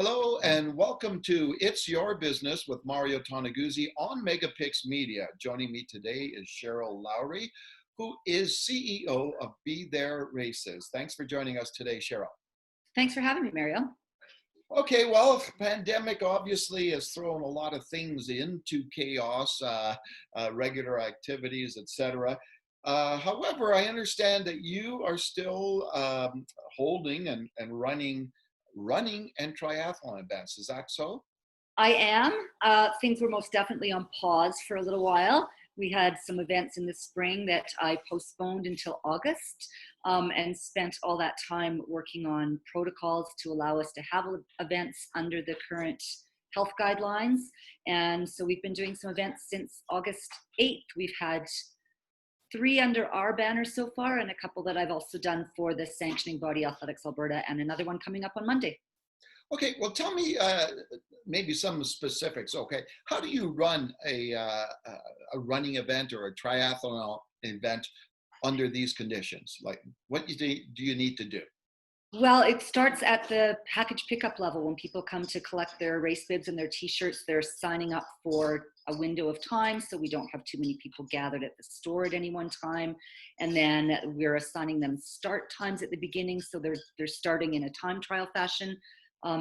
Hello and welcome to It's Your Business with Mario Toneguzzi on Megapix Media. Joining me today is Cheryl Lowery, who is CEO of Be There Races. Thanks for joining us today, Cheryl. Thanks for having me, Mario. Okay, well, the pandemic obviously has thrown a lot of things into chaos, regular activities, etc. However, I understand that you are still holding and running and triathlon events. Is that so? I am. Things were most definitely on pause for a little while. We had some events in the spring that I postponed until August and spent all that time working on protocols to allow us to have events under the current health guidelines. And so we've been doing some events since August 8th. We've had 3 under our banner so far, and a couple that I've also done for the sanctioning body Athletics Alberta, and another one coming up on Monday. Okay, well, tell me maybe some specifics. Okay, how do you run a running event or a triathlon event under these conditions? Like, what do you need to do? Well, it starts at the package pickup level. When people come to collect their race bibs and their t-shirts, they're signing up for a window of time, so we don't have too many people gathered at the store at any one time. And then we're assigning them start times at the beginning, so they're starting in a time trial fashion.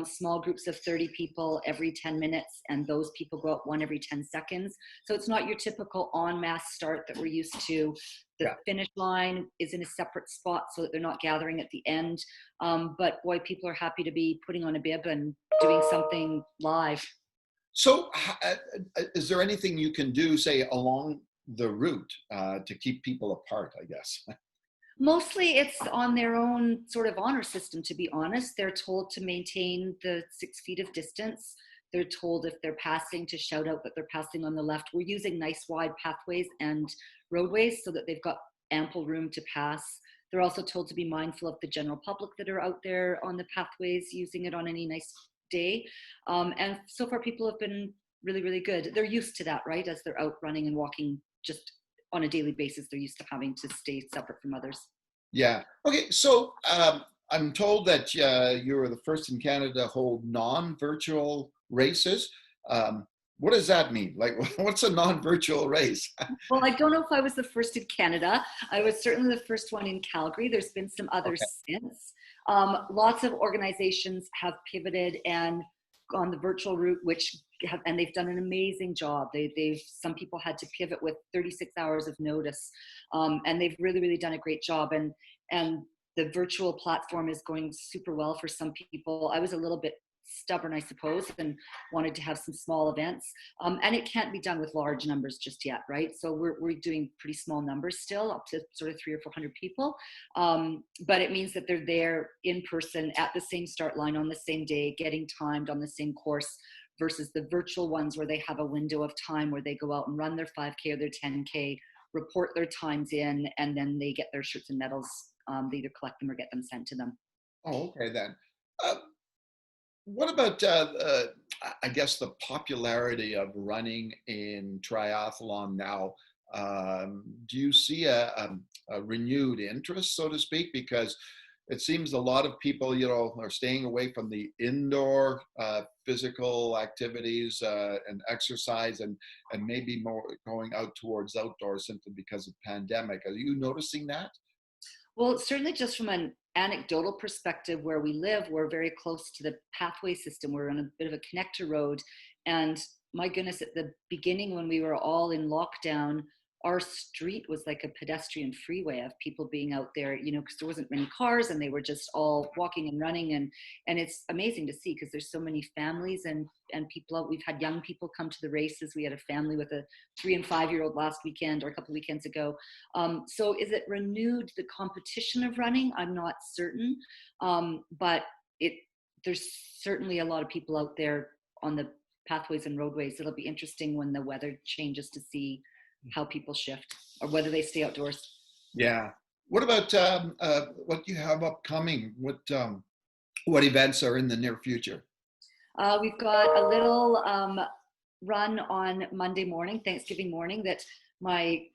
Small groups of 30 people every 10 minutes, and those people go out one every 10 seconds. So it's not your typical en masse start that we're used to. The Yeah. finish line is in a separate spot so that they're not gathering at the end. But boy, people are happy to be putting on a bib and doing something live. So, is there anything you can do, say, along the route to keep people apart, I guess? Mostly it's on their own sort of honor system, to be honest. They're told to maintain the 6 feet of distance. They're told if they're passing to shout out that they're passing on the left. We're using nice wide pathways and roadways so that they've got ample room to pass. They're also told to be mindful of the general public that are out there on the pathways using it on any nice day. And so far people have been really, really good. They're used to that, right? As they're out running and walking just on a daily basis, they're used to having to stay separate from others. Yeah. Okay. So I'm told that you were the first in Canada to hold non-virtual races. What does that mean? Like, what's a non-virtual race? Well, I don't know if I was the first in Canada. I was certainly the first one in Calgary. There's been some others Okay. since. Lots of organizations have pivoted and gone the virtual route, and they've done an amazing job. Some people had to pivot with 36 hours of notice, and they've really, really done a great job. And the virtual platform is going super well for some people. I was a little bit stubborn, I suppose, and wanted to have some small events. And it can't be done with large numbers just yet, right? So we're doing pretty small numbers still, up to sort of 300 or 400 people. But it means that they're there in person at the same start line on the same day, getting timed on the same course, versus the virtual ones where they have a window of time where they go out and run their 5K or their 10K, report their times in, and then they get their shirts and medals. They either collect them or get them sent to them. Oh, okay then. Uh, what about, I guess, the popularity of running in triathlon now? Do you see a renewed interest, so to speak? Because it seems a lot of people, are staying away from the indoor physical activities and exercise, and maybe more going out towards outdoors simply because of pandemic. Are you noticing that? Well, certainly just from an anecdotal perspective where we live, we're very close to the pathway system. We're on a bit of a connector road. And my goodness, at the beginning when we were all in lockdown, our street was like a pedestrian freeway of people being out there, because there wasn't many cars and they were just all walking and running. And it's amazing to see because there's so many families and people out. We've had young people come to the races. We had a family with a 3 and 5-year-old last weekend or a couple weekends ago. So is it renewed the competition of running? I'm not certain. But there's certainly a lot of people out there on the pathways and roadways. It'll be interesting when the weather changes to see how people shift or whether they stay outdoors. Yeah. What about what you have upcoming? What events are in the near future? We've got a little run on Monday morning, Thanksgiving morning, that my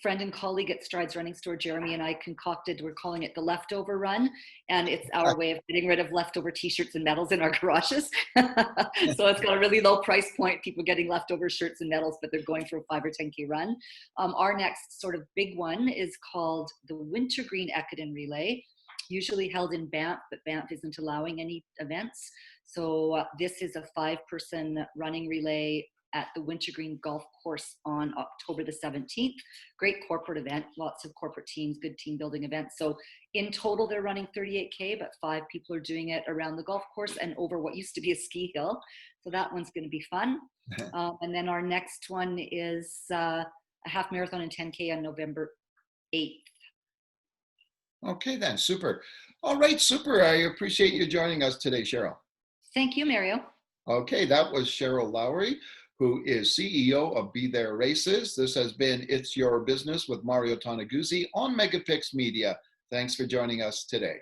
friend and colleague at Strides Running Store, Jeremy, and I concocted, we're calling it the leftover run. And it's our way of getting rid of leftover t-shirts and medals in our garages. So it's got a really low price point, people getting leftover shirts and medals, but they're going for a 5 or 10K run. Our next sort of big one is called the Wintergreen Ekiden Relay, usually held in Banff, but Banff isn't allowing any events. So this is a 5-person running relay at the Wintergreen Golf Course on October the 17th. Great corporate event, lots of corporate teams, good team building events. So in total, they're running 38K, but 5 people are doing it around the golf course and over what used to be a ski hill. So that one's going to be fun. And then our next one is a half marathon and 10K on November 8th. Okay, then, super. All right, super. I appreciate you joining us today, Cheryl. Thank you, Mario. Okay, that was Cheryl Lowery, who is CEO of Be There Races. This has been It's Your Business with Mario Toneguzzi on Megapix Media. Thanks for joining us today.